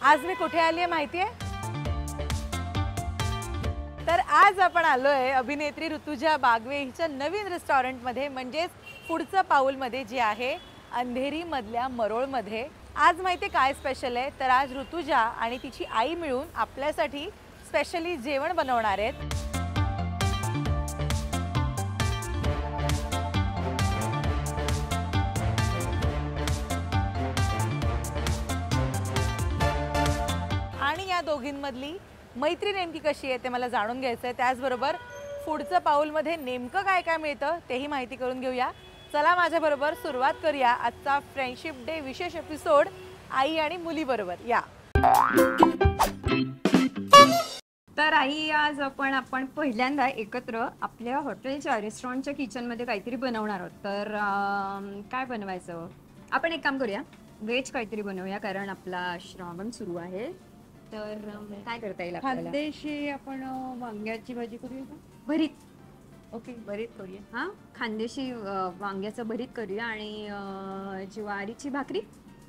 आज मी कुठे आली आहे माहिती आहे? तर आज आपण आलोय अभिनेत्री ऋतुजा बागवे हिच्या नवीन रेस्टॉरंटमध्ये, म्हणजेच पुढचं पाऊलमध्ये, जे आहे अंधेरी मधल्या मरोळमध्ये. आज माहिती काय स्पेशल आहे? तर आज ऋतुजा आणि तिची आई मिळून आपल्यासाठी स्पेशली जेवण बनवणार आहेत. आणि या दोघींमधली मैत्री नेमकी कशी आहे ते मला जाणून घ्यायचं आहे. त्याचबरोबर पुढचं पाऊलमध्ये नेमकं काय काय मिळतं तेही माहिती करून घेऊया. चला माझ्याबरोबर सुरुवात करूया आजचा फ्रेंडशिप डे विशेष एपिसोड आई आणि मुलीबरोबर. या. तर आई, आज आपण पहिल्यांदा एकत्र आपल्या हॉटेलच्या रेस्टॉरंटच्या किचनमध्ये काहीतरी बनवणार आहोत. तर काय बनवायचं? आपण एक काम करूया, व्हेज काहीतरी बनवूया, कारण आपला श्रावण सुरू आहे. तर काय करता येईल आपल्याला? खानदेशी आपण वांग्याची भाजी करूया का? भरीत. ओके, भरीत करूया. हां, खानदेशी वांग्याचं भरीत करूया आणि ज्वारीची भाकरी.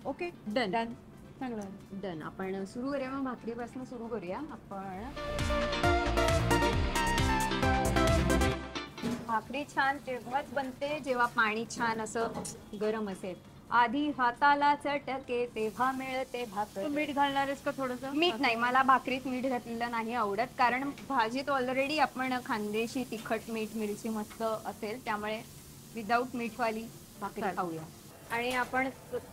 Okay, done done. चांगलं. डन. आपण सुरू करूया, मग भाकरीपासून सुरू करूया. आपण भाकरी छान तेव्हाच बनते जेव्हा पाणी छान असं गरम असेल. आधी हाताला चटके तेव्हा मिळते भाकर. तू मीठ घालणारेस का थोडंसं? मीठ नाही, मला भाकरीत मीठ घातलेलं नाही आवडत, कारण भाजीत ऑलरेडी आपण खानदेशी तिखट मीठ मिरची मस्त असेल, त्यामुळे विदाऊट मीठवाली भाकरी खाऊया. आणि आपण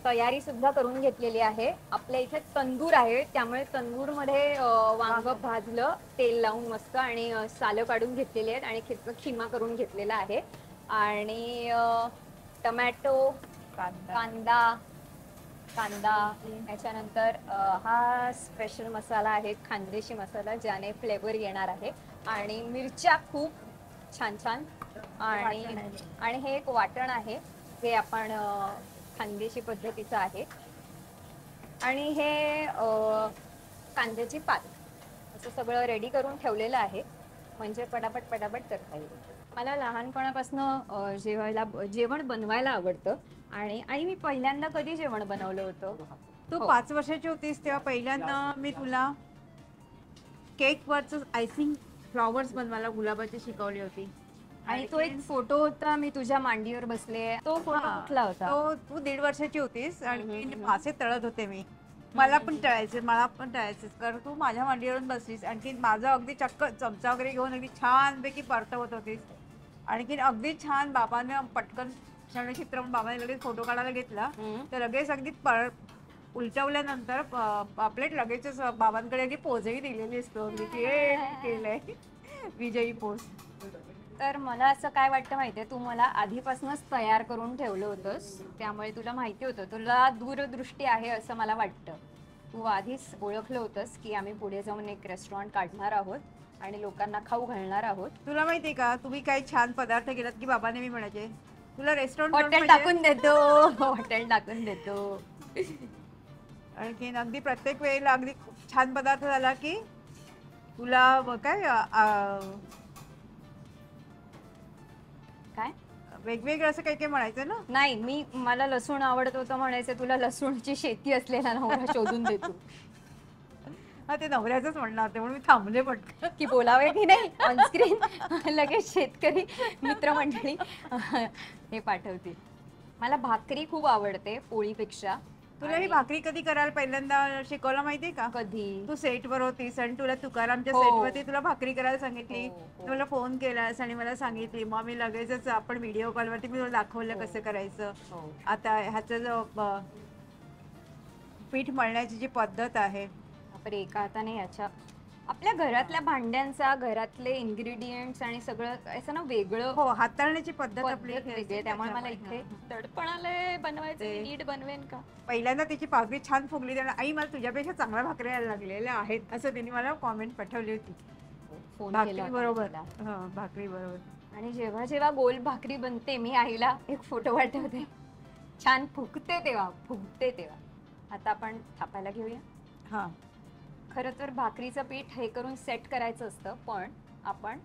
तयारी सुद्धा करून घेतलेली आहे. आपल्या इथे तंदूर आहे, त्यामुळे तंदूरमध्ये वांग भाजलं तेल लावून मस्त, आणि सालं काढून घेतलेली आहेत, आणि खिमा करून घेतलेला आहे, आणि टमॅटो, कांदा, त्याच्यानंतर हा स्पेशल मसाला आहे, खानदेशी मसाला, ज्याने फ्लेवर येणार आहे, आणि मिरच्या खूप छान छान, आणि हे एक वाटण आहे, हे आपण खानदेशी पद्धतीचं आहे, आणि हे कांद्याची पात, असं सगळं रेडी करून ठेवलेलं आहे, म्हणजे पटापट करता येईल. मला लहानपणापासून जेवण बनवायला आवडतं. आणि आई, मी पहिल्यांदा कधी जेवण बनवलं होतं? तू 5 वर्षाची होतीस तेव्हा पहिल्यांदा मी तुला केक वरच आयसिंग फ्लॉवर्स बनवायला गुलाबाची शिकवली होती. आणि तो एक फोटो होता, मी तुझ्या मांडीवर बसले, तो फोटो कुठला होता? तो तू 1.5 वर्षाची होतीस आणि मासे तळत होते मी. मला पण तळायचे कारण तू माझ्या मांडीवरून बसलीस. आणखी माझं अगदी चक्क चमचा वगैरे घेऊन अगदी छानपैकी परतवत होतीस. आणखी अगदी छान बाबांना पटकन क्षणचित्र म्हणून बाबाने लगेच फोटो काढायला घेतला, तर लगेच अगदी उलटवल्यानंतर पापलेट लगेचच बाबांकडे अगदी पोजही दिलेली असतो, केलंय विजयी पोज. तर मला असं काय वाटतं माहितीये, तू मला आधीपासूनच तयार करून ठेवलं होतंस, त्यामुळे तुला माहिती होतं, तुला दूरदृष्टी आहे असं मला वाटतं. तू आधीच ओळखलं होतंस की आम्ही पुढे जाऊन एक रेस्टॉरंट काढणार आहोत आणि लोकांना खाऊ घालणार आहोत. तुला माहितीये का, तुम्ही काही छान पदार्थ केलात की बाबाने मी म्हणायचे तुला रेस्टॉरंट हॉटेल टाकून देतो. आणखी अगदी प्रत्येक वेळेला अगदी छान पदार्थ झाला की तुला काय वेगवेगळं असं काही काही म्हणायचं ना. नाही, मला लसूण आवडत होतं म्हणायचं, तुला लसूणची शेती असलेला नवरा शोधून देतो. हा, ते नवऱ्याचंच म्हणणं होते म्हणून मी थांबले पटकन की बोलावे की नाही ऑनस्क्रीन. लगेच शेतकरी मित्रमंडळी हे पाठवतील. मला भाकरी खूप आवडते पोळीपेक्षा. तुला ही भाकरी कधी करायला पहिल्यांदा शिकवलं माहितीये का? कधी? तू सेटवर होतीस आणि तुला तुकारामच्या सेटवरती तुला भाकरी करायला सांगितली. तुला फोन केलास आणि मला सांगितली, मग मी लगेचच आपण व्हिडिओ कॉलवरती मी तुला दाखवलं कसं करायचं. आता ह्याचं जो पीठ मळण्याची जी पद्धत आहे, बापरे, एका हाताने याच्या आपल्या घरातल्या भांड्यांचा, घरातले इन्ग्रेडियंट्स आणि सगळं असं ना वेगळं. हो, हाताळण्याची पद्धत आपली वेगळी, त्यामुळे मला इथे तडपण आलंय बनवायचं. नीट बनवेन का? पहिल्यांदा तिची भाकरी छान फुगली, त्याला आई मला तुझ्यापेक्षा चांगल्या भाकरी यायला लागलेल्या आहेत असं तिने मला कॉमेंट पाठवली होती. भाकरी बरोबर. भाकरी बरोबर. आणि जेव्हा जेव्हा गोल भाकरी बनते, मी आईला एक फोटो पाठवते, छान फुगते तेव्हा. आता आपण थापायला घेऊया. हा, खरं तर भाकरीचं पीठ हे करून सेट करायचं असतं, पण आपण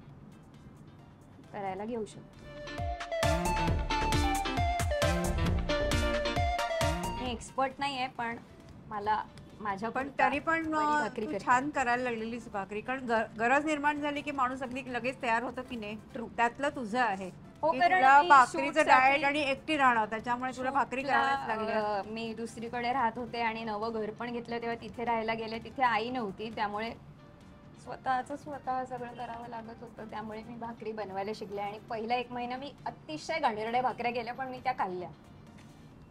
करायला घेऊ शकतो. मी एक्सपर्ट नाही आहे, पण मला माझ्या पण पुरता तरी पण वरी भाकरी तू करते. छान करायला लागलेलीस भाकरी, कारण गरज निर्माण झाली की माणूस अगदी लगेच तयार होतो की नाही. त्यातलं तुझं आहे हो, की कारण तुला मी भाकरीचं shoot डाएट साठी- आणि एकटी राहणं, त्याच्यामुळे तुला भाकरी शूटला, करायलाच लागल्या. मी दुसरीकडे राहत होते आणि नवं घर पण घेतलं तेव्हा तिथे राहायला गेले. तिथे आई नव्हती, त्यामुळे स्वतः सगळं करावं लागत होतं. त्यामुळे मी भाकरी बनवायला शिकले आणि पहिला 1 महिना मी अतिशय घाणेरड्या भाकऱ्या केल्या, पण मी त्या खाल्ल्या.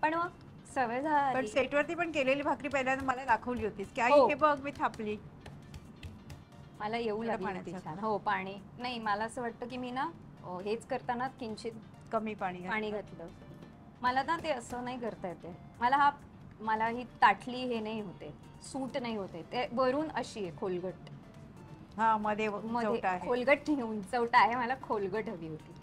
पण मग सवय पण झाली. सेटवरती पण केलेली भाकरी पहिल्यांदा मला दाखवली होतीस की आई हो. हे बघ मी थापली. मला येऊ थोडं लागली होती पाण्याचं. छान. हो, पाणी नाही, मला असं वाटतं की मी ना हेच करताना किंचित कमी पाणी पाणी घातलं. मला ना ते असं नाही करता येते. मला ही ताटली हे नाही होते, सूट नाही होते. ते वरून अशी आहे खोलगट, हा मध्ये मध्ये चवटा आहे. खोलगट नाही, उंचवटा आहे. मला खोलगट हवी होती.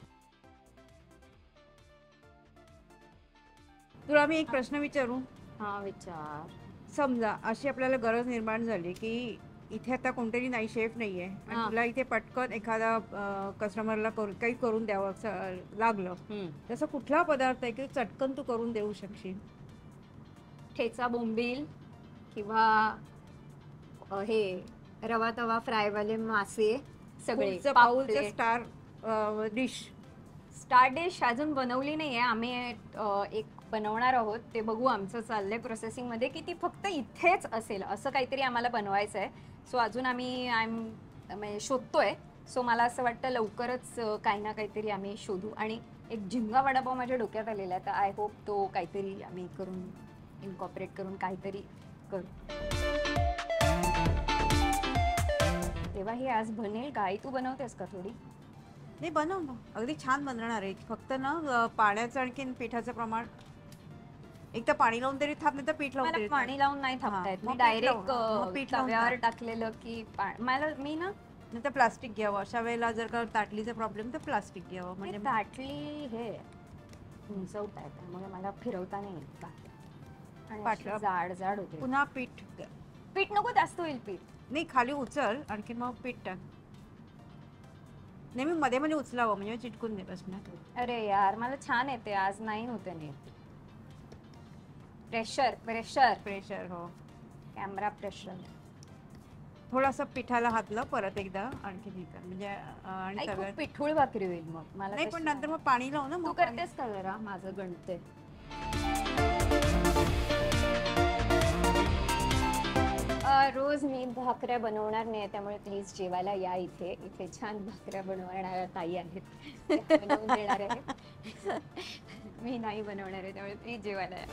तुला मी एक प्रश्न विचारू. हा, विचार. समजा अशी आपल्याला गरज निर्माण झाली की इथे आता कोणतरी नाही, शेफ नाहीये आणि हा. तुला इथे पटकन एखादा कस्टमरला काही करून द्यावं लागलं, तसं कुठला पदार्थ आहे की चटकन तू करून देऊ शकशील? ठेचा बोंबील किंवा हे रवा तवा फ्राय वाले मासे सगळे, पापलेट. Star dish. स्टार डिश अजून बनवली नाहीये आम्ही. एक बनवणार आहोत, ते बघू. आमचं चाललंय प्रोसेसिंग मध्ये की ती फक्त इथेच असेल असं काहीतरी आम्हाला बनवायचं आहे. सो अजून आम्ही म्हणजे शोधतोय. सो मला असं वाटतं लवकरच काही ना काहीतरी आम्ही शोधू. आणि एक झिंगा वडापाव माझ्या डोक्यात आलेला आहे, तर आय होप तो काहीतरी आम्ही करून इनकॉपरेट करून काहीतरी करू. तेव्हा ही आज बनेल का? आई, तू बनवतेस का थोडी? नाही, बनव ना, अगदी छान बनणार आहे. फक्त ना पाण्याचं आणखीन पिठाचं प्रमाण, एक तर पाणी लावून तरी थाप, नाही तर पीठ लावून मला तरी पाणी लावून नाही हा, थापता येत. मग मी पीठ डायरेक्ट लावून, मग पीठ लावून तव्यावर टाक. टाकलेलं की मी ना नाही तर प्लास्टिक घ्यावं. अशा वेळेला जर का ताटलीचा प्रॉब्लेम तर प्लास्टिक घ्यावं. म्हणजे म्हणजे ताटली हे उंचवता आहे, त्यामुळे मला फिरवता नाही येत भाकरी. आणि पाटलं. अशी जाड जाड होते. पुन्हा पीठ पीठ नको, जास्त होईल पीठ. नाही, खाली उचल आणखी मग पीठ टाक. नेहमी मध्ये मध्ये उचलावं म्हणजे चिटकून दे बसणार. अरे यार, मला छान येते, आज नाही होते नीट. Pressure pressure pressure. हो, कॅमेरा प्रेशर. थोडासा पिठाला हातलं परत एकदा आणखी हे कर म्हणजे आणि आई, खूप तव्यात पिठूळ भाकरी होईल मग. मला नाही, तशी पण नंतर मग पाणी लावू ना. तू मग करतेस का जरा? माझं गणते. रोज मी भाकऱ्या बनवणार नाही, त्यामुळे प्लीज जेवायला या इथे. इथे छान भाकऱ्या बनवणाऱ्या ताई आहेत, त्या बनवून देणार आहेत. मी नाही बनवणार आहे, त्यामुळे प्लीज जेवायला या.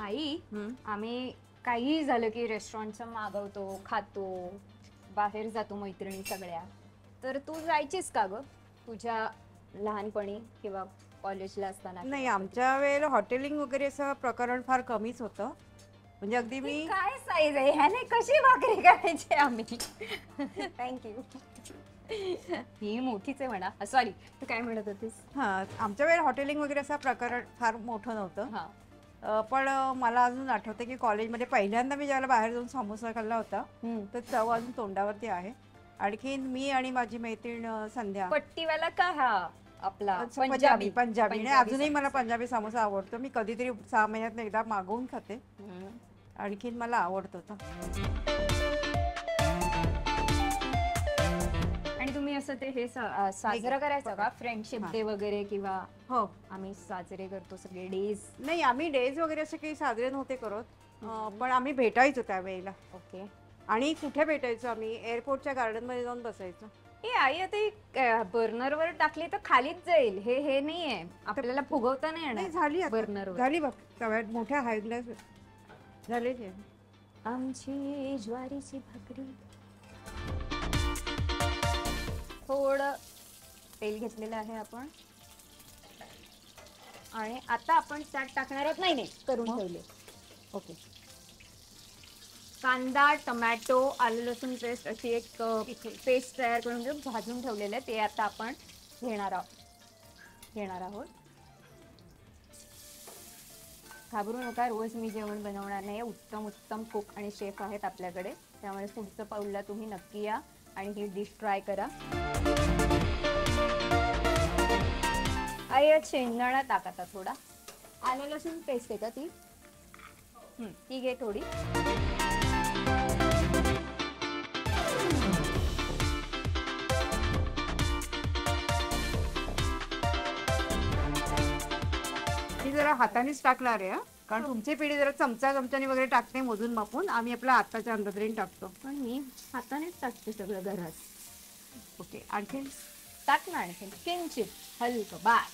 आई, आम्ही काहीही झालं की रेस्टॉरंटचं मागवतो, खातो, बाहेर जातो मैत्रिणी सगळ्या. तर तू जायचीस का ग तुझ्या लहानपणी किंवा कॉलेजला असताना? नाही, आमच्या वेळेला हॉटेलिंग वगैरे असं प्रकरण फार कमीच होतं. म्हणजे अगदी ही मी काय साईज आहे? ह्याने कशी भाकरी करायची आम्ही? थँक्यू. ही मोठीच आहे म्हणा. सॉरी, तू काय म्हणत होतीस? आमच्या वेळेला हॉटेलिंग वगैरे असं प्रकरण फार मोठं नव्हतं. हा. पण मला अजून आठवतं की कॉलेजमध्ये पहिल्यांदा मी ज्याला बाहेर जाऊन समोसा खाल्ला होता, तर चव अजून तोंडावरती आहे. आणखीन मी आणि माझी मैत्रीण संध्या, पट्टीवाला का हा आपला पंजाबी पंजाबी नाही, अजूनही मला समोसा. पंजाबी समोसा आवडतो. मी कधीतरी 6 महिन्यात एकदा मागवून खाते. आणखीन मला आवडतो तो. आणि तुम्ही असं ते हे साजरं करायचं का? फ्रेंडशिप डे वगैरे किंवा? हो. आम्ही साजरे करतो सगळे डेज. नाही, आम्ही डेज वगैरे असे काही साजरे नव्हते करत, पण आम्ही भेटायचो त्यावेळेला. ओके. आणि कुठे भेटायचो आम्ही? एअरपोर्टच्या गार्डन मध्ये जाऊन बसायचो. ए आई, आता बर्नरवर टाकली तर खालीच जाईल. हे नाहीये, आपल्याला फुगवता नाही नाही, येणार. झाली आता. बर्नरवर झाली बघ, तव्यात मोठ्या हायला झाले ते. आमची ज्वारीची भाकरी. थोडं तेल घेतलेलं आहे आपण. आणि आता आपण त्यात टाकणार आहोत. नाही करून ठेवले. ओके. कांदा, टोमॅटो, आलं लसूण पेस्ट अशी एक पेस्ट तयार करून भाजून ठेवलेलं आहे. ते आता आपण घेणार आहोत. घाबरू नका, रोज मी जेवण बनवणार नाही. उत्तम कुक आणि शेफ आहेत आपल्याकडे, त्यामुळे पुढचं पाऊलला तुम्ही नक्की या आणि ही डिश ट्राय करा. शेंगदाणा टाक आता थोडा. आलं लसूण पेस्ट आहे का ती? ती घे थोडी. ती जरा हातानेच टाकणार आहे, कारण तुमची पिढी जरा चमच्याने वगैरे टाकते मोजून मापून. आम्ही आपल्या हाताच्या अंदाजाने टाकतो. पण मी हातानेच टाकते सगळं घरात. ओके, आणखी टाक ना आणखी किंचित हलकं बाय.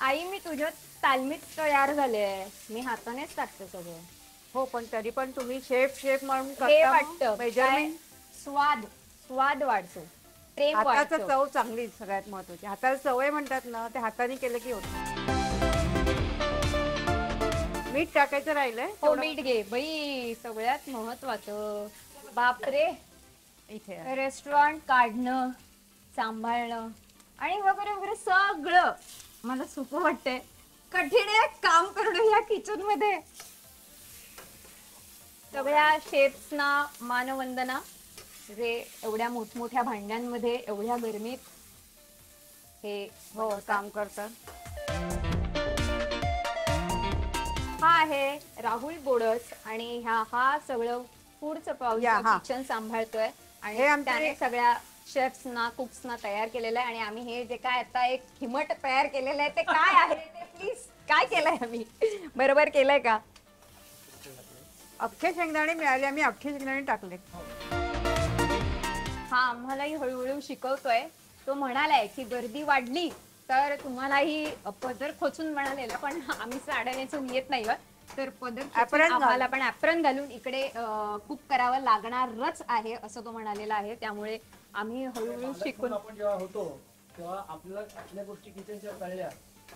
आई मी तुझ्या तालमीत तयार झाले. मी हातानेच टाकते सगळं. हो, पण तरी पण तुम्ही शेफ म्हणून हे करता वाटतं मग measurement. स्वाद स्वाद वाढतो, प्रेम हाताचं वाढतं. चव चांगली सगळ्यात महत्वाची. हाताला सवय म्हणतात ना, ते हाताने केलं की होतं. मीठ टाकायचं राहिलंय हो मीठ घे बाई, सगळ्यात महत्वाचं. बापरे, इथे रेस्टॉरंट काढणं, सांभाळणं आणि वगैरे वगैरे सगळं मला सोपं वाटतंय. कठीण आहे काम करणं या किचन मध्ये. सगळ्या शेफ्सना मानवंदना, जे एवढ्या मोठमोठ्या भांड्यांमध्ये एवढ्या गरमीत हे हो काम करतात. हा आहे राहुल बोडस आणि हा सगळं फूडचं पाऊस या, हा. किचन सांभाळतोय आणि हे आमचे- त्याने सगळ्या शेफ्सना कुक्सना तयार केलेलं आहे. आणि आम्ही हे जे काय आता एक हिमट तयार केलेलं आहे ते काय आहे ते प्लीज काय केलंय आम्ही बरोबर केलंय का? अख्खे शेंगदाणे मिळाले, आम्ही अख्खे शेंगदाणे टाकले. हा आम्हालाही हळूहळू शिकवतोय. तो म्हणालाय की गर्दी वाढली तर तुम्हालाही पदर खोचून म्हणालेला, पण आम्ही साड्या नेसून येत नाही तर पदर खोचून Apron आम्हाला पण ऍप्रन घालून इकडे कुक करावं लागणारच आहे असं तो म्हणालेला आहे. त्यामुळे आम्ही हळूहळू शिकून आपण जेव्हा होतो तेव्हा आपल्याला आपल्या गोष्टी किचनच्या कळल्या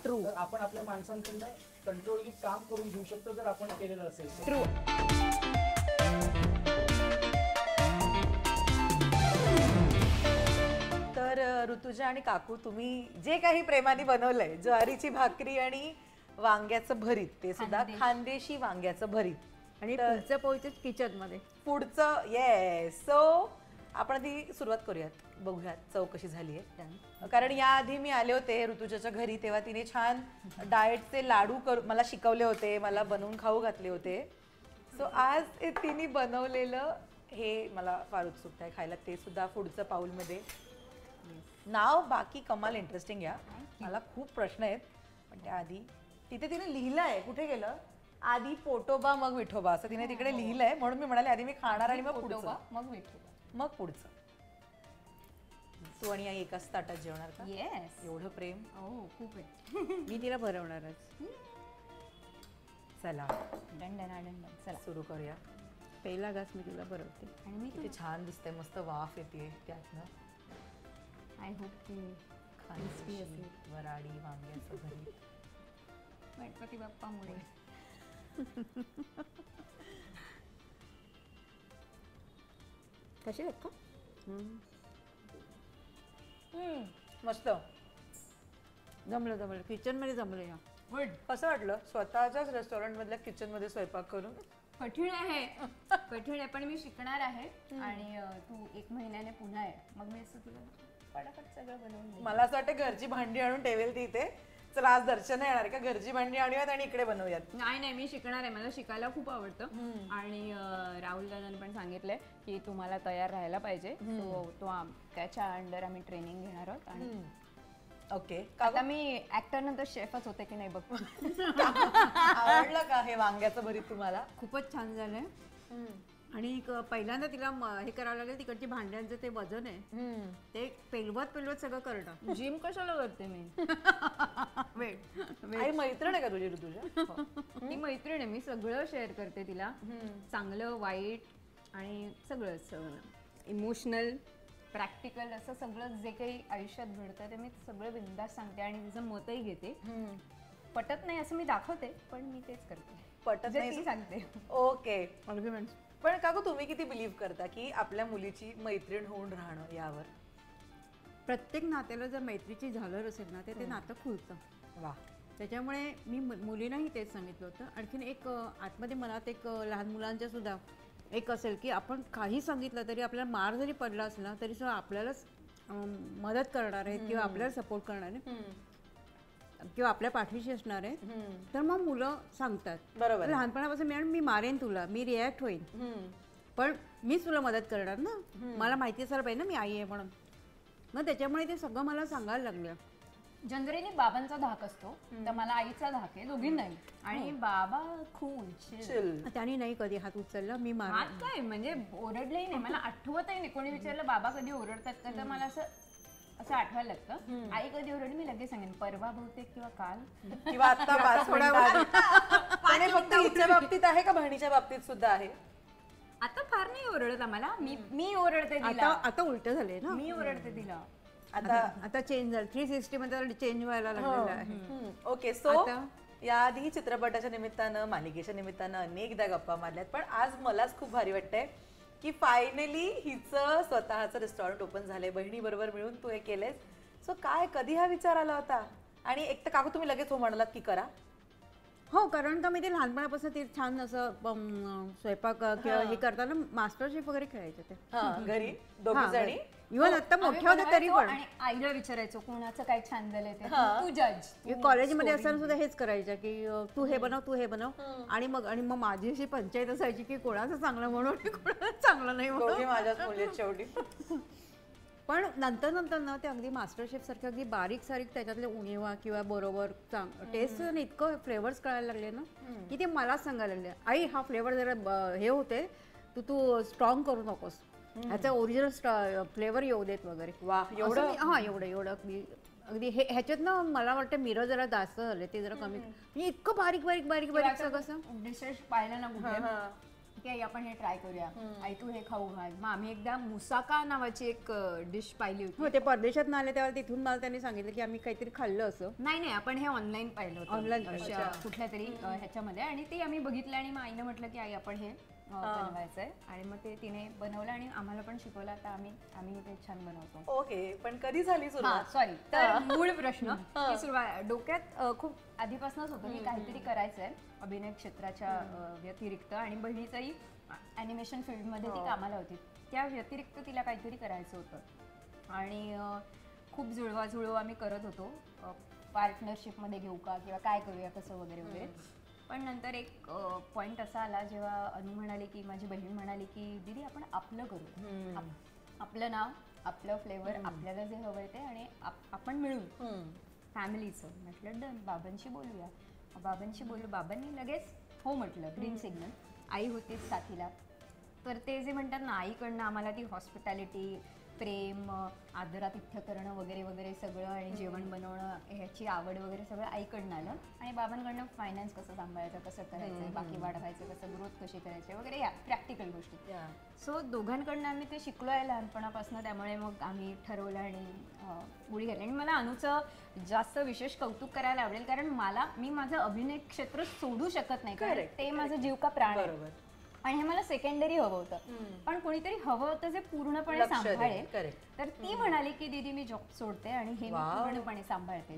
ट्रू तर आपण आपल्या माणसांकडनं कंट्रोल काम करून घेऊ शकतो जर आपण केलेलं असेल तर. ट्रू. तर ऋतुजा आणि काकू, तुम्ही जे काही प्रेमाने बनवलंय, ज्वारीची भाकरी आणि वांग्याचं भरीत, ते सुद्धा खानदेशी वांग्याचं भरीत. आणि तर- पुढचं पोहोचत किचन मध्ये. पुढचं येस. सो आपण आधी सुरुवात करूयात, बघूयात चव कशी झाली आहे. कारण याआधी मी आले होते ऋतुजाच्या घरी, तेव्हा तिने छान डाएटचे लाडू मला शिकवले होते, मला बनवून खाऊ घातले होते. सो आज तिने बनवलेलं हे मला फार उत्सुकता आहे खायला, ते सुद्धा पुढचं पाऊलमध्ये. नाव बाकी कमाल इंटरेस्टिंग या. मला खूप प्रश्न आहेत, पण त्याआधी तिथे तिने लिहिलं आहे, कुठे गेलं, आधी पोटोबा मग विठोबा असं तिने तिकडे लिहिलंय. म्हणून मी म्हणाले आधी मी खाणार आणि मग पुढचं, मग पुढचं. तू आणि आई एकाच ताटात जेवणार का? येस. एवढं प्रेम. खूप आहे. मी तिला भरवणारच. चला दंडन चला सुरू करूया. पहिला घास मी तुला भरवते. आणि मी किती छान दिसतंय, मस्त वाफ येते त्यातनं. आय होप की खानदेशी वराडी वांग्याचं भरीत. गणपती बाप्पामुळे कशी आहेत का? मस्त. जमलं किचन मध्ये जमलं. या कसं वाटलं स्वतःच्याच रेस्टॉरंट मधल्या किचन मध्ये स्वयंपाक करून? कठीण आहे. कठीण आहे, पण मी शिकणार आहे. आणि तू 1 महिन्याने पुन्हा आहे, मग मी असं तुला पटापट सगळं बनवून देईन. मला असं वाटतं घरची भांडी आणून ठेवेल ती इथे. चला आज दर्शन येणार का, घरची भांडी आणूयात आणि इकडे बनवूयात. नाही मी शिकणार आहे, मला शिकायला खूप आवडतं. आणि राहुल दादाने पण सांगितलंय की तुम्हाला तयार राहायला पाहिजे. त्याच्या अंडर आम्ही ट्रेनिंग घेणार आहोत. आणि ओके, आता मी ऍक्टर नंतर शेफच होते की नाही बघ. आवडलं का हे वांग्याचं भरीत तुम्हाला? खूपच छान झालंय. आणि पहिल्यांदा तिला हे करावं लागेल, तिकडची भांड्यांचं ते वजन आहे ते पेलवत सगळं करणं. जिम कशाला करते मी? आई मैत्रीण आहे का तुझी ऋतुजा? ती मैत्रीण आहे, मी सगळं शेअर करते तिला. चांगलं वाईट आणि सगळं इमोशनल प्रॅक्टिकल असं सगळं जे काही आयुष्यात घडतं ते मी सगळं बिंदास सांगते आणि तिचं मतही घेते. पटत नाही असं मी दाखवते, पण मी तेच करते. पटत नाही ती सांगते. ओके. आर्ग्युमेंट. पण काकू, तुम्ही किती बिलीव्ह करता की आपल्या मुलीची मैत्रीण होऊन राहणं यावर? प्रत्येक नात्याला जर मैत्रीची झालर असेल ना, ते नातं खुलतं. वा. त्याच्यामुळे मी मुलींनाही तेच सांगितलं होतं. आणखीन एक आतमध्ये मनात एक लहान मुलांच्या सुद्धा एक असेल की आपण काही सांगितलं तरी आपल्याला मार जरी पडला असला तरी सुद्धा आपल्यालाच मदत करणार आहेत किंवा आपल्याला सपोर्ट करणार आहेत किंवा आपल्या पाठीशी असणार आहेत तर मग मुलं सांगतात. बरोबर. लहानपणापासून मी मारेन तुला, मी रिॲक्ट होईन, पण मीच तुला मदत करणार ना. मला माहिती असायला पाहिजे ना मी आई आहे म्हणून. मग त्याच्यामुळे ते सगळं मला सांगायला लागलं. जनरली बाबांचा धाक असतो तर मला आईचा धाक आहे, दोघींनाही. आणि बाबा खूप त्याने नाही कधी हात उचलला, मी मार हात काय म्हणजे ओरडलंही नाही. मला आठवतही नाही. कोणी विचारलं बाबा कधी ओरडतात का, तर मला असं आठवायला लागतं. आई कधी ओरडली मी लगेच सांगेन परवा बहुतेक किंवा काल किंवा आता 5 मिनिटात. आणि फक्त हिच्या बाबतीत आहे का बहिणीच्या बाबतीत सुद्धा आहे? आता फार नाही ओरडत आम्हाला. मी ओरडते तिला. आता उलट झाले ना. मी ओरडते तिला. आता चेंज झालं. 360 मध्ये चेंज व्हायला लागलेलं आहे. ओके. सो याआधी चित्रपटाच्या निमित्तानं, मालिकेच्या निमित्तानं अनेकदा गप्पा मारल्यात, पण आज मलाच खूप भारी वाटतंय की फायनली हिचं स्वतःचं रेस्टॉरंट ओपन झालंय. बहिणीबरोबर मिळून तू हे केलंयस. सो काय, कधी हा विचार आला होता? आणि एक तर काकू तुम्ही लगेच हो म्हणालात की करा. हो, कारण का मी ते लहानपणापासून ते छान असं स्वयंपाक किंवा हे करताना मास्टर शेफ वगैरे खेळायचे ते घरी दोघी जणी. इव्हन आता मोठ्या होत्या तरी पण. आणि आईला विचारायचो कोणाचं काय छान झालंय ते, तू जज. कॉलेजमध्ये असताना सुद्धा हेच करायचं की तू हे बनव, तू हे बनव. आणि मग माझी अशी पंचायत असायची की कोणाचं चांगलं म्हणून कोणाचं चांगलं नाही म्हणून. माझ्याच मुली शेवटी. पण नंतर ना ते अगदी मास्टर शेफ सारखे अगदी बारीक सारीक त्याच्यातले उणीवा किंवा बरोबर टेस्ट इतकं फ्लेवर्स कळायला लागले ना की ते मलाच सांगायला लागले, आई हा फ्लेवर जरा हे होते, तू स्ट्रॉंग करू नकोस, ह्याचा ओरिजिनल फ्लेवर येऊ देत वगैरे. वा, एवढं? हा, एवढं अगदी ह्याच्यात ना मला वाटतं मिरं जरा जास्त झाले, ते जरा कमी. म्हणजे इतकं बारीक बारीक बारीक बारीक सगळं डिशेस पाहिलं ना कुठे की आई आपण हे ट्राय करूया, आई तू हे खाऊ घाल. मग आम्ही एकदा मुसाका नावाची एक डिश पाहिली होती. हो, ते परदेशात ना आले तेव्हा तिथून मला त्यांनी सांगितलं की आम्ही काहीतरी खाल्लं असं. नाही, आपण हे ऑनलाईन पाहिलं होतं. ऑनलाईन कुठल्या तरी ह्याच्यामध्ये. आणि ते आम्ही बघितलं आणि मग आईने म्हटलं की आई आपण हे बनवायचंय. आणि मग ते तिने बनवलं आणि आम्हाला पण शिकवलं. आता आम्ही ते छान बनवतो. ओके. पण कधी झाली सुरुवात? सॉरी, तर मूळ प्रश्न की सुरुवात डोक्यात खूप आधीपासूनच होतं की काहीतरी करायचंय अभिनय क्षेत्राच्या व्यतिरिक्त. आणि बहिणीचंही ॲनिमेशन फील्डमध्ये ती कामाला होती, त्या व्यतिरिक्त तिला काहीतरी करायचं होतं. आणि खूप जुळवाजुळव आम्ही करत होतो, पार्टनरशिपमध्ये घेऊ का किंवा काय करूया कसं वगैरे वगैरे. पण नंतर एक पॉइंट असा आला जेव्हा अनु म्हणाली की, माझी बहीण म्हणाली की दीदी आपण आपलं करू, आपलं नाव, आपलं फ्लेवर, आपल्याला जे हवंय ते, आणि आपण मिळून फॅमिलीचं. म्हटलं डन, बाबांशी बोलूया. बाबांशी बोलू. बाबांनी लगेच हो म्हटलं, ग्रीन सिग्नल. आई होतीच साथीला. तर ते जे म्हणतात ना, आईकडनं आम्हाला ती हॉस्पिटॅलिटी, प्रेम, आदरातिथ्य करणं वगैरे वगैरे सगळं, आणि जेवण बनवणं ह्याची आवड वगैरे सगळं आईकडनं आलं. आणि बाबांकडनं फायनान्स कसं सांभाळायचं, कसं करायचं, बाकी वाढवायचं कसं, ग्रोथ कशी करायची वगैरे, या प्रॅक्टिकल गोष्टी. सो दोघांकडनं आम्ही ते शिकलो आहे लहानपणापासून. त्यामुळे मग आम्ही ठरवलं आणि उडी घातली. आणि मला अनुचं जास्त विशेष कौतुक करायला आवडेल, कारण मी माझं अभिनय क्षेत्र सोडू शकत नाही, कारण ते माझं जीव का प्राण आहे. आणि हे मला सेकंडरी हवं होतं, पण कोणीतरी हवं होतं जे पूर्णपणे सांभाळेल. तर ती म्हणाली की दीदी मी जॉब सोडते आणि हे मी पूर्णपणे सांभाळते.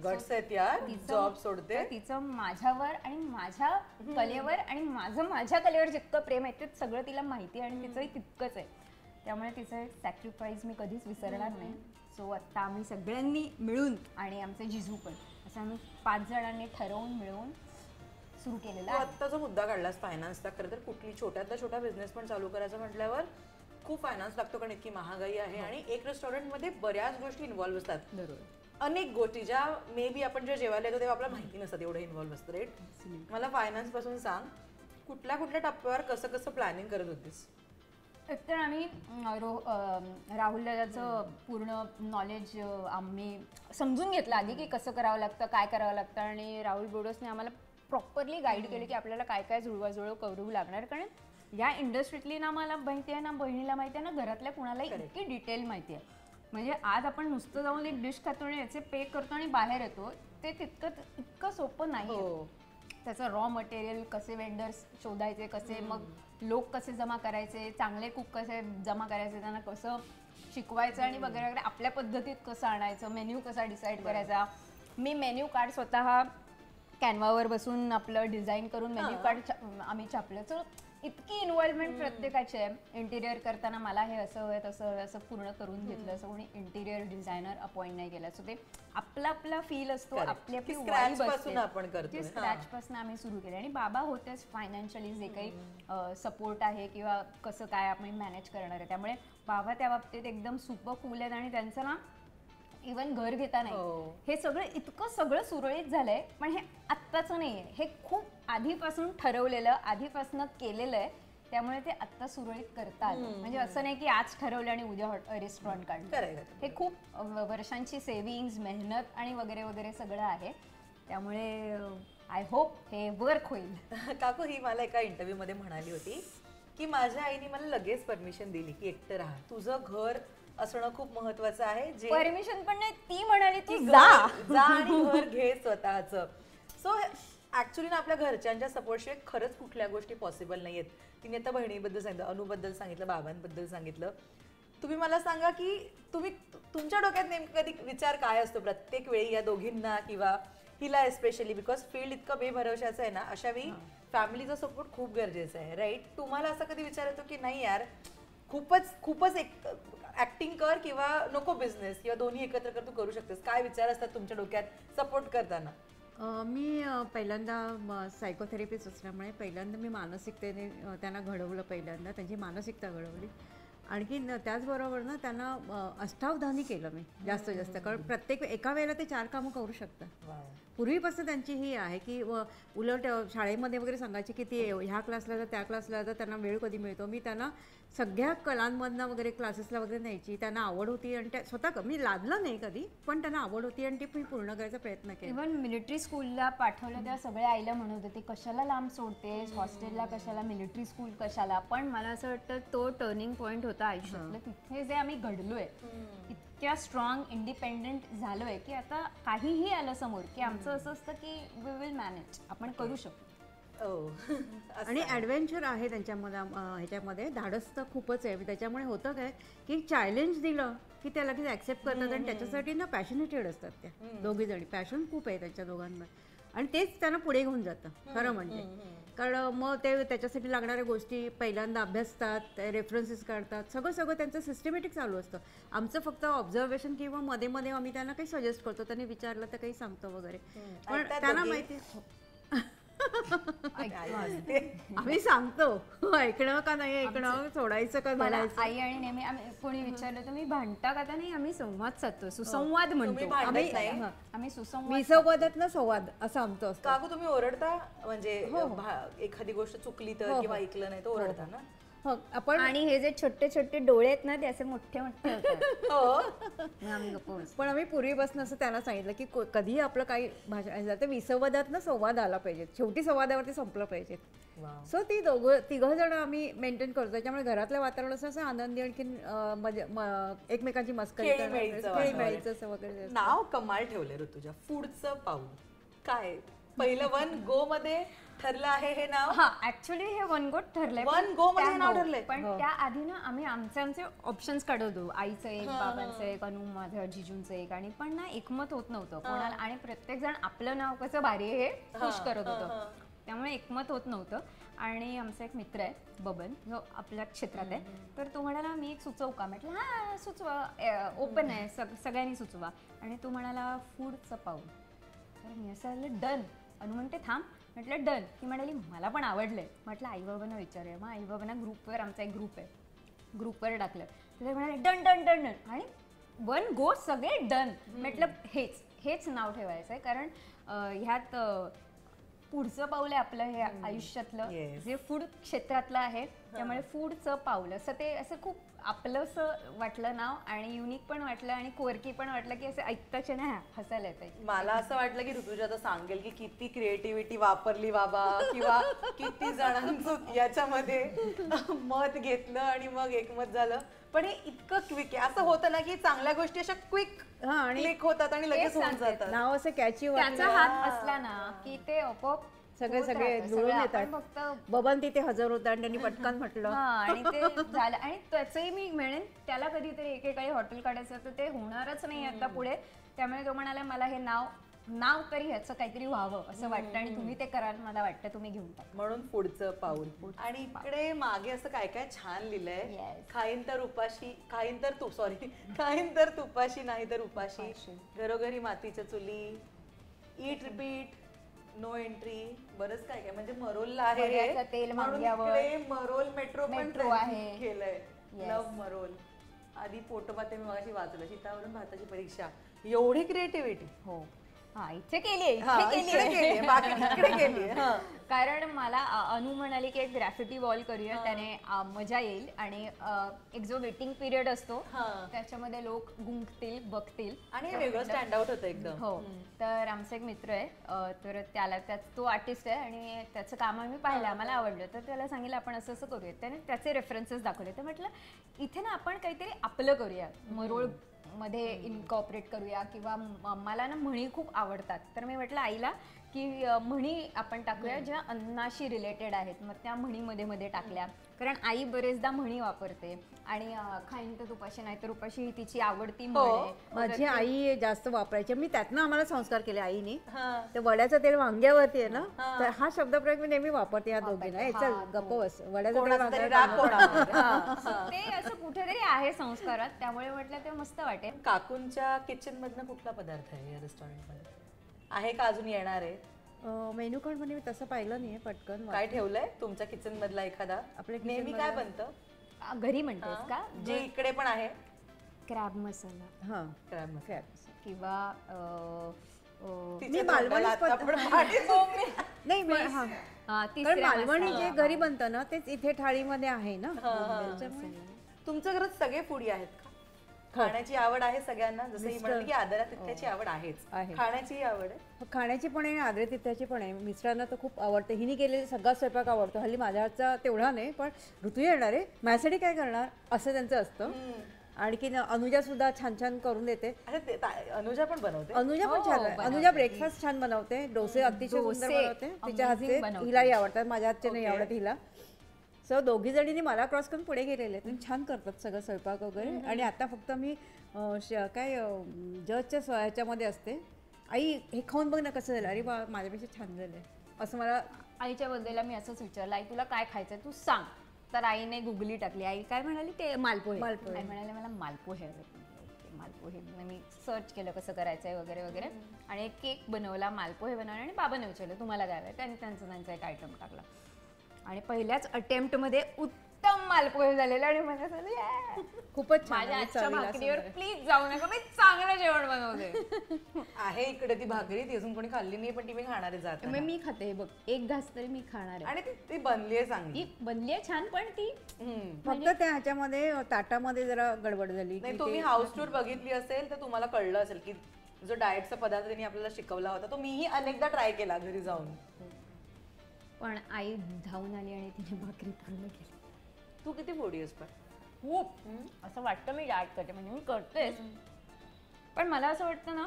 जॉब सोडते. तिचं माझ्यावर आणि माझ्या कलेवर आणि माझं माझ्या कलेवर जितकं प्रेम आहे ते सगळं तिला माहिती आहे, आणि तिचंही तितकंच आहे. त्यामुळे तिचं एक सॅक्रिफाईस मी कधीच विसरणार नाही. सो आत्ता आम्ही सगळ्यांनी मिळून, आणि आमचे जिजू पण, असं आम्ही 5 जणांनी ठरवून मिळून सुरू केलेला. आता जो मुद्दा काढलास फायनान्सचा, खरं तर कुठली छोट्यातला छोटा बिझनेस पण चालू करायचं म्हटल्यावर खूप फायनान्स लागतो, कारण इतकी महागाई आहे. आणि एक रेस्टॉरंटमध्ये बऱ्याच गोष्टी इन्व्हॉल्व्ह असतात. अनेक गोष्टी ज्या मे बी आपण जेव्हा जेवायला येतो तेव्हा आपल्याला माहिती नसतात, एवढं इन्व्हॉल्व्ह असतं. राईट. मला फायनान्स पासून सांग, कुठल्या कुठल्या टप्प्यावर कसं कसं प्लॅनिंग करत होतीस? एकतर आम्ही राहुल दादाचं पूर्ण नॉलेज आम्ही समजून घेतलं आधी की कसं करावं लागतं, काय करावं लागतं. आणि राहुल बोडोसने आम्हाला प्रॉपरली गाईड केली की आपल्याला काय काय जुळवाजुळव करू लागणार. कारण या इंडस्ट्रीतली ना मला माहिती आहे, ना बहिणीला माहिती आहे, ना घरातल्या कुणालाही इतकी डिटेल माहिती आहे. म्हणजे आज आपण नुसतं जाऊन एक डिश खातो आणि याचे पे करतो आणि बाहेर येतो, ते इतकं सोपं नाही. त्याचं रॉ मटेरियल, कसे वेंडर्स शोधायचे, कसे मग लोक कसे जमा करायचे, चांगले कुक कसे जमा करायचे, त्यांना कसं शिकवायचं आणि वगैरे वगैरे, आपल्या पद्धतीत कसं आणायचं, मेन्यू कसा डिसाईड करायचा. मी मेन्यू कार्ड स्वतः कॅनवावर बसून आपलं डिझाईन करून मेन्यू कार्ड आम्ही छापलं. सो इतकी इन्व्हॉल्वमेंट प्रत्येकाची आहे. इंटिरियर करताना मला हे असं हवंय तसं हवंय असं पूर्ण करून घेतलं, असं कोणी इंटिरियर डिझायनर अपॉइंट नाही केला. सो ते आपला फील असतो, Correct. आपली आपली की scratch vibe पासून असते. आपण करतोय. ते स्क्रॅच पासून आम्ही सुरू केले आणि बाबा होतेच फायनान्शियली जे काही सपोर्ट आहे किंवा कसं काय आपण मॅनेज करणार आहे, त्यामुळे बाबा त्या बाबतीत एकदम सुपर कूल आहेत. आणि त्यांचं ना इवन घर घेता नाही हो. हे सगळं इतकं सगळं सुरळीत झालंय. पण हे आत्ताचं नाही आहे, हे खूप आधीपासून ठरवलेलं, आधीपासून केलेलं आहे. त्यामुळे ते आत्ता सुरळीत करता आलं. म्हणजे असं नाही की आज ठरवलं आणि उद्या रेस्टॉरंट काढलं. Correct. हे खूप वर्षांची सेव्हिंग्स, मेहनत आणि वगैरे वगैरे सगळं आहे. त्यामुळे आय होप हे वर्क होईल. काकू ही मला एका इंटरव्ह्यू मध्ये म्हणाली होती की माझ्या आईने मला लगेच परमिशन दिली की एकटं राहा, तुझं घर असणं खूप महत्वाचं आहे. जे परमिशन पण नाही, ती म्हणाली तू की जा. जा आणि घर घे स्वतःचं. सो ऍक्च्युली ना आपल्या घरच्यांच्या सपोर्टशिवाय खरंच कुठल्या गोष्टी पॉसिबल नाहीयेत. तिने आता बहिणीबद्दल सांगितलं, अनुबद्दल सांगितलं, बाबांबद्दल सांगितलं. तुम्ही मला सांगा की तुमच्या डोक्यात नेमकं कधी विचार काय असतो प्रत्येक वेळी या दोघींना किंवा हिला एस्पेशली, बिकॉज फील्ड इतकं बेभरवशाचं आहे ना, अशा वेळी फॅमिलीचा सपोर्ट खूप गरजेचा आहे, राईट? तुम्हाला असा कधी विचार येतो की नाही यार खूपच ऍक्टिंग कर किंवा नको बिझनेस, किंवा दोन्ही एकत्र कर, तू करू शकतेस? काय विचार असतात तुमच्या डोक्यात सपोर्ट करताना? मी पहिल्यांदा सायकोथेरपिस्ट असल्यामुळे पहिल्यांदा मी मानसिकतेने त्यांना घडवलं, पहिल्यांदा त्यांची मानसिकता घडवली. आणखी त्याचबरोबर ना त्यांना अष्टावधानी केलं मी जास्तीत जास्त, कारण प्रत्येक एका वेळेला ते 4 कामं करू शकतात. पूर्वीपासून त्यांची ही आहे की उलट शाळेमध्ये वगैरे सांगायची की ती ह्या क्लासला जा, त्या क्लासला जा, त्यांना वेळ कधी मिळतो. मी त्यांना सगळ्या कलांमधनं वगैरे क्लासेसला वगैरे न्यायची. त्यांना आवड होती आणि त्या स्वतः मी लादलं नाही कधी, पण त्यांना आवड होती आणि ती मी पूर्ण करायचा प्रयत्न केला. इव्हन मिलिटरी स्कूलला पाठवलं त्या सगळ्या आईला म्हणत होते कशाला लांब सोडतेस, हॉस्टेलला कशाला, मिलिटरी स्कूल कशाला. पण मला असं वाटतं तो टर्निंग पॉईंट होता आयुष्यातलं. तिथे जे आम्ही घडलोय, इतक्या स्ट्रॉंग इंडिपेंडेंट झालोय की आता काहीही आलं समोर की आमचं असं असतं की वी विल मॅनेज, आपण करू शकतो. आणि ॲडव्हेंचर आहे त्यांच्यामध्ये, ह्याच्यामध्ये धाडस तर खूपच आहे. त्याच्यामुळे होतं काय की चॅलेंज दिलं की त्या लगेच ॲक्सेप्ट करतात आणि त्याच्यासाठी ना पॅशनेटेड असतात त्या दोघी जणी. पॅशन खूप आहे त्यांच्या दोघांमध्ये आणि तेच त्यांना पुढे घेऊन जातं खरं म्हणजे. कारण मग ते त्याच्यासाठी लागणाऱ्या गोष्टी पहिल्यांदा अभ्यासतात, रेफरन्सेस काढतात, सगळं त्यांचं सिस्टमॅटिक चालू असतं. आमचं फक्त ऑब्झर्वेशन किंवा मध्ये मध्ये आम्ही त्यांना काही सजेस्ट करतो, त्यांनी विचारलं तर काही सांगतो वगैरे. पण त्यांना माहिती आम्ही सांगतो ऐकणं का नाही ऐकणं, सोडायचं का मला सोडायचं. आई आणि नेहमी कोणी विचारलं तुम्ही भांडता का? नाही, आम्ही संवाद साधतो, सुसंवाद म्हणतो तुम्ही भांडत आम्ही. नाही? आम्ही सुसंवाद विसंवादात ना संवाद असं आमचं असतं. काकू तुम्ही ओरडता म्हणजे एखादी गोष्ट चुकली तर किंवा ऐकलं नाही तर ओरडता ना? हो, आपण आणि हे जे छोटे छोटे डोळे आहेत ना ते असे मोठे मोठे होतात. हो. मग आम्ही गप्प बसतो. पण आम्ही पूर्वीपासून असं त्यांना सांगितलं की कधीही आपलं काही भाषा तर विसंवादात ना संवाद आला पाहिजे, शेवटी संवादावरती संपलं पाहिजे. सो ती तिघं जण आम्ही मेंटेन करतो. त्याच्यामुळे घरातलं वातावरण असं आनंदी, आणखीन एकमेकांची मस्करी खेळीमेळीचं असं वगैरे. नाव कमाल ठेवलंय ऋतुजा, पुढचं पाऊल काय? पहिलं वन गो मध्ये ठरलं आहे हे नाव? हा, ऍक्च्युली हे वन गो ठरलंय. One go मध्ये नाव ठरलंय? पण त्या आधी ना आम्ही आमचे ऑप्शन्स काढवतो, आईचं एक, बाबांचं एक, अनु माझ्या जिजूंचं एक. आणि पण ना एकमत होत नव्हतं कोणाला. आणि प्रत्येक जण आपलं नाव कसं भारी आहे हे खुश करत होतं, त्यामुळे एकमत होत नव्हतं. आणि आमचा एक मित्र आहे बबन, जो आपल्या क्षेत्रात आहे, तर तो म्हणाला मी एक सुचवू का? म्हटलं हा सुचवा, ओपन आहे, सगळ्यांनी सुचवा. आणि तो म्हणाला फूडचं पाऊल. तर मी असं डन. अनु म्हणते थांब. म्हटलं डन. ती म्हणाली मला पण आवडलंय. म्हटलं आई बाबांना विचारूया. मग आई बाबांना ग्रुपवर, आमचा एक ग्रुप आहे, ग्रुपवर टाकलं. तर ते म्हणाले डन डन डन डन. आणि वन गो सगळे डन. म्हटलं हेच नाव ठेवायचं आहे, कारण ह्यात पुढचं पाऊल आहे आपलं हे आयुष्यातलं, जे फूड क्षेत्रातलं आहे. त्यामुळे फूडचं पाऊल असं ते असं खूप आपलंसं वाटलं नाव, आणि युनिक पण वाटलं आणि कोरकी पण वाटलं की असं ऐकताचे ना हसायला येतं. मला असं वाटलं की ऋतुजा तर सांगेल की किती क्रिएटिव्हिटी वापरली बाबा, किंवा किती जणांचं याच्यामध्ये मत घेतलं आणि मग एकमत झालं. पण हे इतकं क्विक आहे. असं होतं ना की चांगल्या गोष्टी अशा क्विक क्लिक होतात आणि लगेच होऊन जातात. नाव असं कॅची त्याचा हात असला ना की ते आपोआप सगळे जुळून येतात. फक्त बबन तिथे हजर होता आणि त्यांनी पटकन म्हटलं आणि ते झालं. आणि त्याचंही मी म्हणेन त्याला कधीतरी एकेकाळी हॉटेल काढायचं तर ते होणारच नाही आता पुढे. त्यामुळे तो म्हणाला मला हे नाव नाव तरी ह्याचं काहीतरी व्हावं असं वाटतं आणि तुम्ही ते कराल मला वाटतं तुम्ही घेऊन टाका. म्हणून पुढचं पाऊल. आणि इकडे मागे असं काय काय छान लिहिलंय, Yes. खाईन तर उपाशी, खाईन तर तू सॉरी खाईन तर तुपाशी नाही तर उपाशी, घरोघरी मातीच्या चुली, ईट रिपीट, नो एंट्री, बरंच काय काय म्हणजे मरोलला आहे हे. मऱ्याचं तेल म्हणून मांग्यावर. इकडे मरोल मेट्रो पण मेट्रो त्यांनी आहे. केलंय. Yes. लव मरोल. आधी पोटोबा ते मी मगाशी वाचलं, शीतावरून भाताची परीक्षा. एवढी क्रिएटिव्हिटी. हो हा इथे केली हा, इकडे केलीये, बाकी इकडे केलीये. हा. कारण मला अनु म्हणाली की एक ग्रॅफिटी वॉल करूया त्याने मजा येईल आणि एक जो वेटिंग पिरियड असतो हा. त्याच्यामध्ये लोक गुंगतील बघतील आणि हे वेगळं स्टँड आउट होतं एकदम. हो तर आमचा एक मित्र आहे तर तो आर्टिस्ट आहे आणि त्याचं काम आम्ही पाहिलं आम्हाला आवडलं तर त्याला सांगितलं आपण असं असं करूया त्याने त्याचे रेफरन्सेस दाखवले तर म्हटलं इथे ना आपण काहीतरी आपलं करूया मरोळ मध्ये इनकॉपरेट करूया किंवा मला ना म्हणी खूप आवडतात तर मी म्हटलं आईला की म्हणी आपण टाकूया ज्या अन्नाशी रिलेटेड आहेत मग त्या म्हणीमध्ये मध्ये टाकल्या कारण आई बरेचदा म्हणी वापरते आणि खाईन तर तुपाशी नाही तर उपाशी ही तिची आवडती म्हण आहे. माझी आई जास्त वापरायची मी त्यातनं आम्हाला संस्कार केले आईने हा. ते वड्याचं तेल वांग्यावरती आहे ना तर हा शब्दप्रयोग मी नेहमी वापरते या दोघींना चल गप्प बस वड्याचं तेल कोणाचा तरी वांग्यावर राग कोणावर. हा. ते असं कुठेतरी आहे संस्कारात त्यामुळे म्हटलं ते मस्त वाटेल. काकूंच्या किचन मधनं कुठला पदार्थ आहे या रेस्टॉरंट मध्ये आहे का अजून येणार आहे? मेन्यू कार्ड मध्ये मी तसं पाहिलं नाही पटकन काय ठेवलंय तुमच्या किचन मधला एखादा आपल्या kitchen नेहमी काय बनतं घरी म्हणतेस का जे इकडे पण आहे? क्रॅब मसाला हा क्रॅब मसाला. किंवा तिच्या मालवणीच तोंडाला आता पदार्थ- पण पाणी सोडले. नाही हा कारण तिसऱ्या मालवणी मसाला. जे घरी बनतं ना तेच इथे थाळीमध्ये आहे ना त्याच्यामुळे तुमच्या घरात सगळे फूडी आहेत का? खाण्याची आवड आहे सगळ्यांना जसं ही म्हणाली की आदरा तिथ्याची आवड आहेच आहे. खाण्याची आवड आहे. खाण्याची पण आहे आदरे तिथ्याची पण आहे मिस्टरांना तर खूप आवडतं हिने केलेली सगळा स्वयंपाक आवडतो हल्ली माझ्या हातचा तेवढा नाही पण ऋतू येणार आहे माझ्यासाठी काय करणार असं त्यांचं असतं आणखी अनुजा सुद्धा छान छान करून देते अच्छा ते अनुजा पण बनवते. अनुजा पण छान आहे अनुजा ब्रेकफास्ट छान बनवते डोसे अतिशय सुंदर डोसे बनवते तिच्या amazing हातचे बनवते. हिलाही आवडतात माझ्या हातचे नाही आवडत हिला सो दोघी जणींनी मला क्रॉस करून पुढे गेलेले आहेत छान करतात सगळं स्वयंपाक वगैरे आणि आता फक्त मी जजच्या ह्याच्यामध्ये असते आई हे खाऊन बघ ना कसं झालं अरे बा माझ्यापेक्षा छान झालंय असं मला आईच्या बद्दलला मी असंच विचारलं आई तुला काय खायचंय तू सांग तर आईने गुगली टाकली आई काय म्हणाली ते मालपोहे मालपोहे. आई म्हणाले मला मालपोहे हवे. ओके, मालपोहे मग मी सर्च केलं कसं करायचंय वगैरे वगैरे आणि एक केक बनवला मालपोहे बनवले आणि बाबांना विचारलं तुम्हाला काय हवंय त्यांनी त्यांचा एक आयटम टाकला आणि पहिल्याच अटेम्प्ट मध्ये उत्तम मालपोहे झालेले आणि मला असं "Yeah." खूपच छान माझ्या आणि आजच्या चवीला भाकरीवर सुंदर. प्लीज जाऊ नका मी चांगलं जेवण बनवते. आहे इकडे ती भाकरी ती अजून कोणी खाल्ली नाही पण ती मी खाणारे जात मग मी खाते हे बघ एक घास तरी मी खाणार आहे आणि ती बनली आहे चांगली. ती बनली आहे छान पण ती फक्त त्या ह्याच्यामध्ये ताटामध्ये जरा गडबड झाली नाही की तुम्ही हाऊस टूर बघितली असेल तर तुम्हाला कळलं असेल की जो डाएटचा पदार्थ त्यांनी आपल्याला शिकवला होता तो मीही अनेकदा ट्राय केला घरी जाऊन. पण आई धावून आली आणि तिने भाकरी पूर्ण केली. तू किती फोडी आहेस पण? खूप असं वाटतं मी डाएट करते म्हणजे मी करतेच पण मला असं वाटतं ना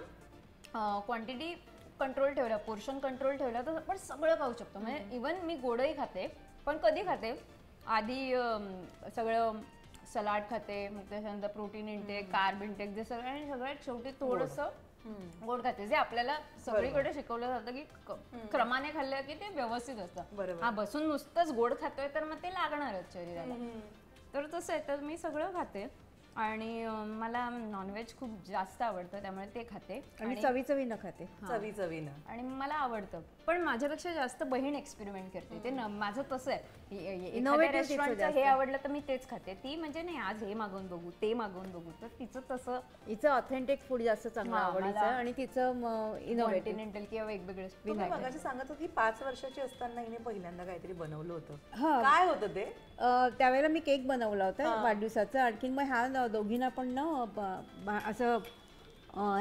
क्वांटिटी कंट्रोल ठेवला पोर्शन कंट्रोल ठेवला तर आपण सगळं खाऊ शकतो म्हणजे इवन मी गोडही खाते पण कधी खाते आधी सगळं सलाड खाते मग त्याच्यानंतर प्रोटीन इंटेक कार्ब इंटेक जे सगळं आणि सगळ्यात शेवटी थोडंसं गोड खाते जे आपल्याला सगळीकडे शिकवलं जातं की क्रमाने खाल्लं की ते व्यवस्थित असतं बरोबर. हा बसून नुसतंच गोड खातोय तर मग ते लागणारच शरीराला तर तसं आहे तर मी सगळं खाते आणि मला नॉनव्हेज खूप जास्त आवडतं त्यामुळे ते खाते आणि चवी चवी न खाते चवी चवीनं. आणि मला आवडतं पण माझ्यापेक्षा जास्त बहीण एक्सपेरिमेंट करते ते माझं तसं आहे Innovative रेस्टॉरंटचं जास्त. हे आवडलं तर मी तेच खाते ती म्हणजे नाही आज हे मागवून बघू ते मागवून बघू तर तिचं तसं हिचं ऑथेंटिक फूड जास्त चांगलं हा, आवडीचं मला- आणि तिचं इनोव्हेटिव्ह कॉन्टिनेंटल किंवा वेगवेगळे तुम्ही मगाशी सांगत होती 5 वर्षाची असताना हिने पहिल्यांदा काहीतरी बनवलं होतं हा. काय होतं ते? त्यावेळेला मी केक बनवला होता वाढदिवसाचा आणखीन मग ह्या दोघींना पण ना असं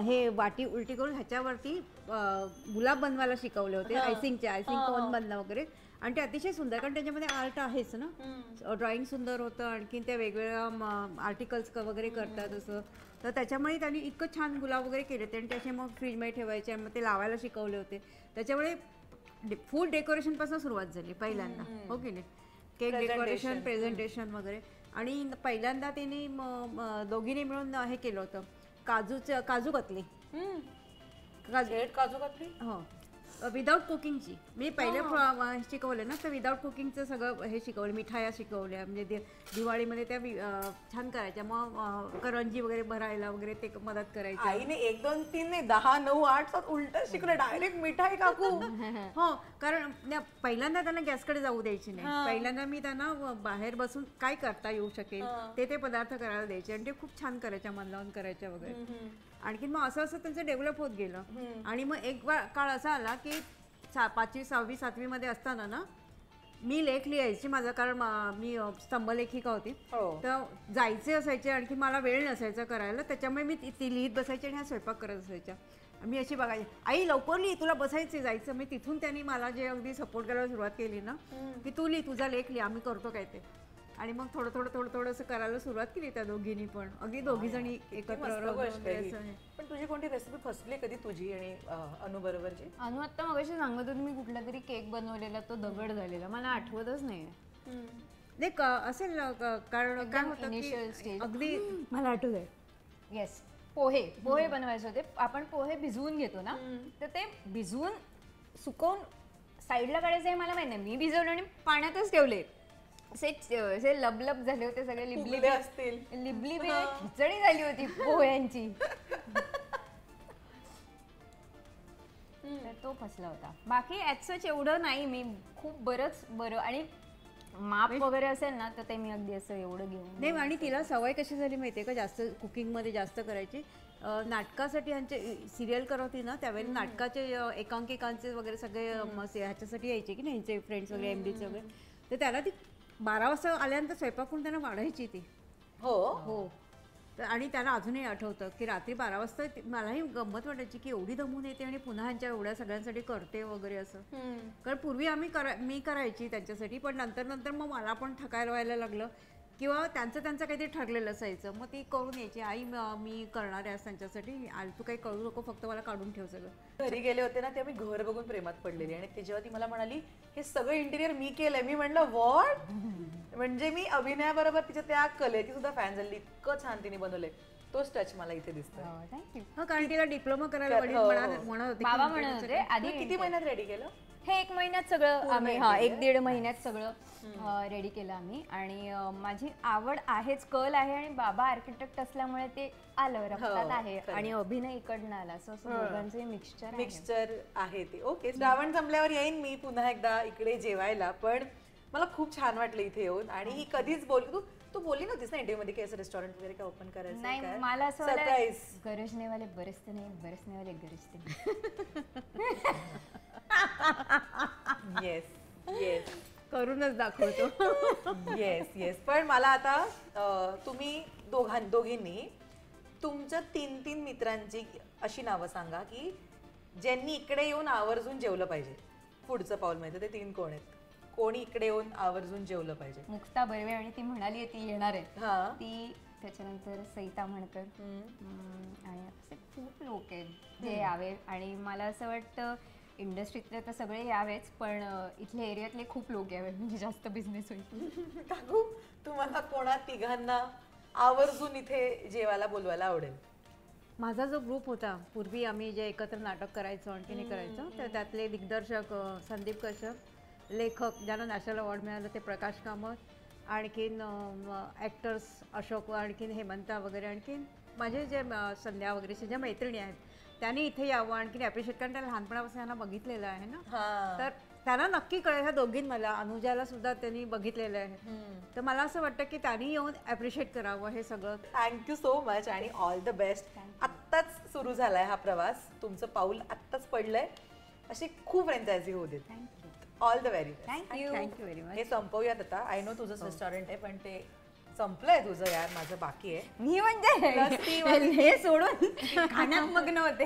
हे वाटी उलटी करून ह्याच्यावरती गुलाब बनवायला शिकवले होते आयसिंगचे आयसिंग कोन बनणं वगैरे आणि ते अतिशय सुंदर कारण त्याच्यामध्ये आर्ट आहेच ना ड्रॉइंग सुंदर होतं आणखीन त्या वेगवेगळ्या आर्टिकल्स वगैरे करतात असं तर त्याच्यामुळे त्यांनी इतकं छान गुलाब वगैरे केले होते आणि त्याचे मग फ्रीजमध्ये ठेवायचे आणि मग ते लावायला शिकवले होते त्याच्यामुळे फूड डेकोरेशनपासून सुरुवात झाली पहिल्यांदा हो की नाही केक डेकोरेशन प्रेझेंटेशन वगैरे आणि पहिल्यांदा त्यांनी दोघींनी मिळून हे केलं होतं काजू कतली थेट काजू कतली. हो विदाऊट कुकिंगची मी पहिले शिकवले ना, तर विदाऊट कुकिंगचं सगळं हे शिकवलं. मिठाया शिकवल्या, म्हणजे दिवाळीमध्ये त्या छान करायच्या. मग करंजी वगैरे भरायला वगैरे ते मदत करायची. आईने 1 2 3 नाही 10 9 8 7 उलट शिकलं डायरेक्ट मिठाई काकू. हो कारण पहिल्यांदा त्यांना गॅसकडे जाऊ द्यायची नाही. पहिल्यांदा मी त्यांना बाहेर बसून काय करता येऊ शकेल ते पदार्थ करायला द्यायचे, आणि ते खूप छान करायच्या, मन लावून करायच्या वगैरे. आणखी मग असं असं त्यांचं डेव्हलप होत गेलं. आणि मग एक काळ असा आला की 5वी 6वी 7वी मध्ये असताना ना मी लेख लिहायची. माझा कारण मी स्तंभलेखिका होती, तर जायचे असायचे, आणखी मला वेळ नसायचा करायला, त्याच्यामुळे मी ती लिहित बसायची आणि ह्या स्वयंपाक करत असायच्या. मी अशी बघायची, आई लवकर लिही, तुला बसायचे जायचं. मी तिथून त्यांनी मला जे अगदी सपोर्ट करायला सुरुवात केली ना, की तू लिही, तुझा लेख लिही, आम्ही करतो काय ते. आणि मग थोडं थोडं थोडं थोडं असं करायला सुरुवात केली त्या दोघींनी पण. अगदी दोघी जणी एकत्र. पण तुझी कोणती रेसिपी फसली कधी तुझी आणि अनु बरोबरची? अनु आत्ता मगाशी सांगत होती मी कुठला तरी केक बनवलेला, तो दगड झालेला, मला आठवतच नाही. नाही असेल कारण काय होतं इनिशियल की स्टेज अगदी मला आठवत आहे. येस, पोहे बनवायचे होते. आपण पोहे भिजवून घेतो ना, तर ते भिजवून सुकवून साईडला काढायचं हे मला माहिती नाही. मी भिजवलं आणि पाण्यातच ठेवले. असे लबलब झाले होते सगळे, लिबलिबी असतील, लिबलिबी खिचडी झाली होती पोह्यांची. तर तो फसला होता. बाकी ॲज एवढं नाही, मी खूप बरं आणि माप वगैरे असेल ना तर ते मी अगदी असं एवढं घेऊन नाही. आणि तिला सवय कशी झाली माहितीये का, जास्त कुकिंगमध्ये जास्त करायची. नाटकासाठी ह्यांचे सिरियल करत होती ना, त्यावेळी नाटकाचे एकांकिकांचे वगैरे सगळे ह्याच्यासाठी यायचे की नाही, ह्यांचे फ्रेंड्स वगैरे MDचे वगैरे. तर त्याला ती 12 वाजता आल्यानंतर स्वयंपाक करून त्यांना वाढायची ती. हो. आणि त्याला अजूनही आठवतं की रात्री 12 वाजता मलाही गंमत वाटायची की एवढी दमून येते आणि पुन्हा ह्यांच्या एवढ्या सगळ्यांसाठी करते वगैरे असं. कारण पूर्वी मी करायची त्यांच्यासाठी, पण नंतर मग मला पण थकायला व्हायला लागलं, किंवा त्यांचं काहीतरी ठरलेलं असायचं. मग ती करून यायची, आई मी करणार आहे त्यांच्यासाठी, तू काही करू नको, फक्त मला काढून ठेव सगळं. घरी गेले होते ना, तेव्हा मी घर बघून प्रेमात पडलेली, आणि ते जेव्हा ती मला म्हणाली हे सगळं इंटिरियर मी केलंय, मी म्हणलं व्हॉट. म्हणजे मी अभिनयाबरोबर तिच्या त्या कलेची सुद्धा फॅन झाली. इतकं छान तिने बनवलंय. तोच टच मला इथे दिसतोय. थँक्यू. कारण तिला डिप्लोमा करायला वडील म्हणत होते. बाबा म्हणत होते आधी किती महिन्यात रेडी केलं हे? 1 महिन्यात सगळं आम्ही 1-1.5 महिन्यात सगळं रेडी केलं आम्ही. आणि माझी आवड आहेच, कल आहे, आणि बाबा आर्किटेक्ट असल्यामुळे ते आलं रक्तात आहे, आणि अभिनय इकडनं आला. असं दोघांचे मिक्सचर आहे ते. ओके, श्रावण संपल्यावर येईन मी पुन्हा एकदा इकडे जेवायला. पण मला खूप छान वाटलं इथे येऊन. आणि ही कधीच तू बोलली नव्हतीस ना इंटरव्ह्यू मध्ये की असं रेस्टॉरंट वगैरे काय ओपन करायचं? नाही, मला असं गरजने वाले बरसते नाही, बरसने वाले गरजते नाही. येस येस, करूनच दाखवतो. येस. पण मला आता तुम्ही दोघींनी तुमच्या 3 मित्रांची अशी नावं सांगा की ज्यांनी इकडे येऊन आवर्जून जेवलं पाहिजे. पुढचं पाऊल माहिती ते 3 कोण आहेत? कोणी इकडे येऊन आवर्जून जेवलं पाहिजे? मुक्ता बर्वे, आणि ती म्हणाली ती येणार आहे ती. त्याच्यानंतर सईता म्हणकर, आणि असे खूप लोक आहेत जे यावे. आणि मला असं वाटतं इंडस्ट्रीतले तर सगळे यावेच, पण इथल्या एरियातले खूप लोक यावे, म्हणजे जास्त बिझनेस होईल. काकू, तुम्हाला कोणा तिघांना आवर्जून इथे जेवायला बोलवायला आवडेल? माझा जो ग्रुप होता पूर्वी, आम्ही जे एकत्र नाटक करायचो, आणखीन करायचो, तर त्यातले दिग्दर्शक संदीप कश्यप, लेखक ज्यांना नॅशनल अवॉर्ड मिळालं ते प्रकाश कामत, आणखीन ॲक्टर्स अशोक, आणखीन हेमंता वगैरे, आणखीन माझे जे संध्या वगैरे ज्या मैत्रिणी आहेत त्यांनी इथे यावं, आणखीन ॲप्रिशिएट, कारण त्या लहानपणापासून यांना बघितलेलं आहे ना, तर त्यांना नक्की कळेल. ह्या दोघींना, मला अनुजाला सुद्धा त्यांनी बघितलेलं आहे, तर मला असं वाटतं की त्यांनी येऊन ॲप्रिशिएट करावं हे सगळं. थँक्यू सो मच आणि ऑल द बेस्ट. आत्ताच सुरू झालाय हा प्रवास, तुमचं पाऊल आत्ताच पडलंय, अशी खूप फ्रँचायझी होऊ देत. All the very best. Thank you very much. हे संपवूयात आता. आय नो तुझं रेस्टॉरंट आहे, पण ते संपलंय तुझं यार, माझं बाकी आहे. मी म्हणजे हे सोडून खाण्यात मग्न होते.